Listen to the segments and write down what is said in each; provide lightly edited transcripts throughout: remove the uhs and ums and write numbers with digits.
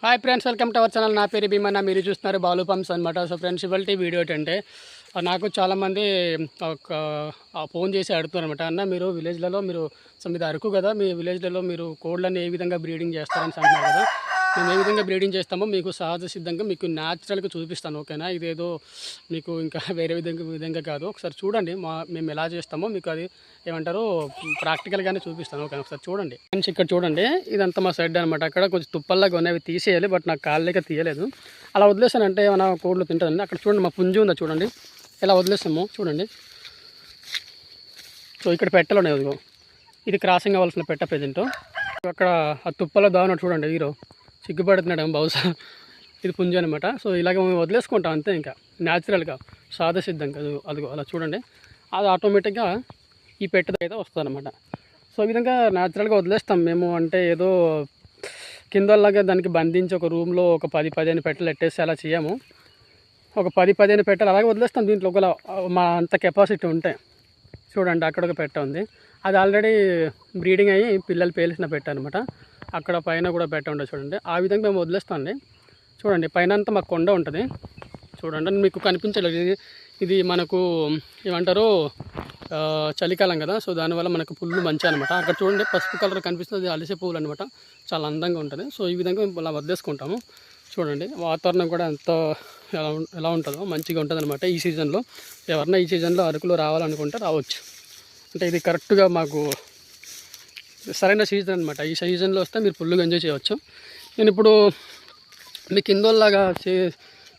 Hi friends, welcome to our channel. నా పేరు భీమన్న, మీరు చూస్తున్నారు బాలు పంప్స్ అనమాట. సో ఫ్రెండ్స్, ఇవాళ వీడియో ఏంటంటే నాకు చాలామంది ఒక ఫోన్ చేసి అడుగుతున్నారు అనమాట. అన్న, మీరు విలేజ్లలో సో మీది అరకు కదా, మీ విలేజ్లలో మీరు కోళ్ళని ఏ విధంగా బ్రీడింగ్ చేస్తారని అంటున్నారు కదా. మేము ఏ విధంగా బ్రీడింగ్ చేస్తామో మీకు సహజ సిద్ధంగా మీకు న్యాచురల్గా చూపిస్తాను, ఓకేనా? ఇదేదో మీకు ఇంకా వేరే విధంగా కాదు. ఒకసారి చూడండి మేము ఎలా చేస్తామో మీకు అది ఏమంటారు ప్రాక్టికల్గానే చూపిస్తాను, ఓకే? ఒకసారి చూడండి ఫ్రెండ్స్. ఇక్కడ చూడండి, ఇదంతా మా సైడ్ అనమాట. అక్కడ కొంచెం తుప్పల్లాగా ఉన్నాయి, అవి తీసేయాలి, బట్ నాకు కాళ్ళకి తీయలేదు. అలా వదిలేసానంటే ఏమైనా కోళ్ళు తింటుందండి. అక్కడ చూడండి, మా పుంజు ఉందా చూడండి, ఎలా వదిలేస్తాము చూడండి. సో ఇక్కడ పెట్టలు ఉన్నాయి, ఇదిగో ఇది క్రాసింగ్ అవ్వాల్సిన పెట్ట ప్రజెంట్. అక్కడ ఆ తుప్పలో దావున్నాడు చూడండి, హీరో సిగ్గుపడుతున్నాడు బహుశా. ఇది పుంజు అనమాట. సో ఇలాగ మేము వదిలేసుకుంటాం అంతే, ఇంకా న్యాచురల్గా సాధాసిద్ధంగా. అదిగో అలా చూడండి, అది ఆటోమేటిక్గా ఈ పెట్టదైతే వస్తుంది అనమాట. సో ఈ విధంగా న్యాచురల్గా వదిలేస్తాం మేము. అంటే ఏదో కిందలాగా దానికి బంధించి ఒక రూమ్లో ఒక 10-15 పెట్టలు ఎట్టేసి అలా చేయము. ఒక 10-15 పెట్టలు అలాగే వదిలేస్తాం. దీంట్లో ఒకలా మా అంత కెపాసిటీ ఉంటాయి. చూడండి, అక్కడ ఒక పెట్ట ఉంది, అది ఆల్రెడీ బ్రీడింగ్ అయ్యి పిల్లలు పేలిసిన పెట్ట అనమాట. అక్కడ పైన కూడా పెట్ట ఉండదు చూడండి. ఆ విధంగా మేము వదిలేస్తామండి. చూడండి, పైన అంతా మాకు కొండ ఉంటుంది చూడండి, మీకు కనిపించలేదు. ఇది మనకు ఏమంటారు చలికాలం కదా, సో దానివల్ల మనకు పుల్లు మంచి అనమాట. అక్కడ చూడండి, పసుపు కలర్ కనిపిస్తుంది, అలిసే పువ్వులు అనమాట. చాలా అందంగా ఉంటుంది. సో ఈ విధంగా అలా వదిలేసుకుంటాము. చూడండి, వాతావరణం కూడా ఎంతో ఎలా ఉంటుందో మంచిగా ఉంటుంది అనమాట. ఈ సీజన్లో ఎవరన్నా ఈ సీజన్లో అరకులో రావాలనుకుంటే రావచ్చు. అంటే ఇది కరెక్ట్గా మాకు సరైన సీజన్ అనమాట. ఈ సీజన్లో వస్తే మీరు ఫుల్గా ఎంజాయ్ చేయవచ్చు. నేను ఇప్పుడు మీకు కిందోలాగా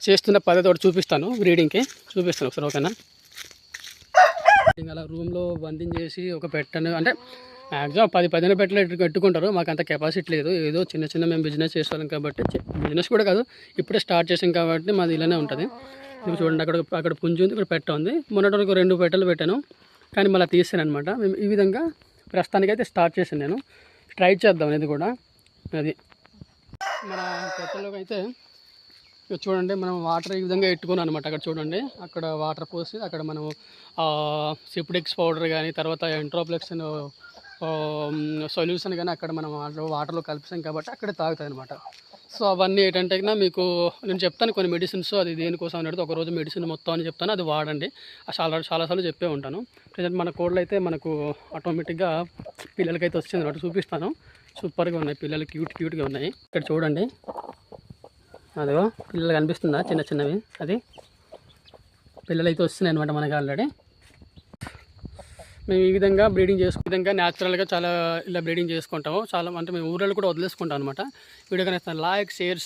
చేస్తున్న పద్ధతి ఒకటి చూపిస్తాను, బ్రీడింగ్కి చూపిస్తాను ఒకసారి, ఓకేనా? అలా రూమ్లో బంధించేసి ఒక పెట్టను, అంటే మ్యాక్సిమం 10-15 పెట్టలు కట్టుకుంటారు. మాకు అంత కెపాసిటీ లేదు. ఏదో చిన్న మేము బిజినెస్ చేస్తాం కాబట్టి, బిజినెస్ కూడా కాదు, ఇప్పుడే స్టార్ట్ చేసాం కాబట్టి మాది ఇలానే ఉంటుంది. ఇప్పుడు చూడండి, అక్కడ పుంజు ఉంది, ఇక్కడ పెట్ట ఉంది. మొన్నటి వరకు 2 పెట్టలు పెట్టాను, కానీ మళ్ళీ తీసాను అనమాట. మేము ఈ విధంగా ప్రస్తుతానికి అయితే స్టార్ట్ చేసాను. నేను ట్రై చేద్దాం అనేది కూడా. అది మన పెట్టలోకి అయితే చూడండి, మనం వాటర్ ఈ విధంగా ఎట్టుకున్నాం అనమాట. అక్కడ చూడండి, అక్కడ వాటర్ పోసి అక్కడ మనం సిప్డెక్స్ పౌడర్ కానీ తర్వాత ఎంట్రోప్లెక్స్ సొల్యూషన్ కానీ అక్కడ మనం వాటర్లో కలిపిస్తాం కాబట్టి అక్కడ తాగుతాయి అనమాట. సో అవన్నీ ఏంటంటే మీకు నేను చెప్తాను కొన్ని మెడిసిన్స్, అది దేనికోసం అనేది ఒకరోజు మెడిసిన్ మొత్తం అని చెప్తాను, అది వాడండి. చాలాసార్లు చెప్పే ఉంటాను. ప్రజెంట్ మన కోళ్ళు అయితే మనకు ఆటోమేటిక్గా పిల్లలకైతే వచ్చింది అనమాట. చూపిస్తాను, సూపర్గా ఉన్నాయి పిల్లలు, క్యూట్గా ఉన్నాయి. ఇక్కడ చూడండి, అదిగో పిల్లలు కనిపిస్తుందా చిన్నవి, అది పిల్లలు అయితే వస్తున్నాయి అనమాట మనకి ఆల్రెడీ. మేము ఈ విధంగా బ్రీడింగ్ విధంగా న్యాచురల్గా చాలా ఇలా బ్రీడింగ్ చేసుకుంటాము. చాలా అంటే మేము ఊళ్ళో కూడా వదిలేసుకుంటాం అనమాట. వీడియో కనుక లైక్, షేర్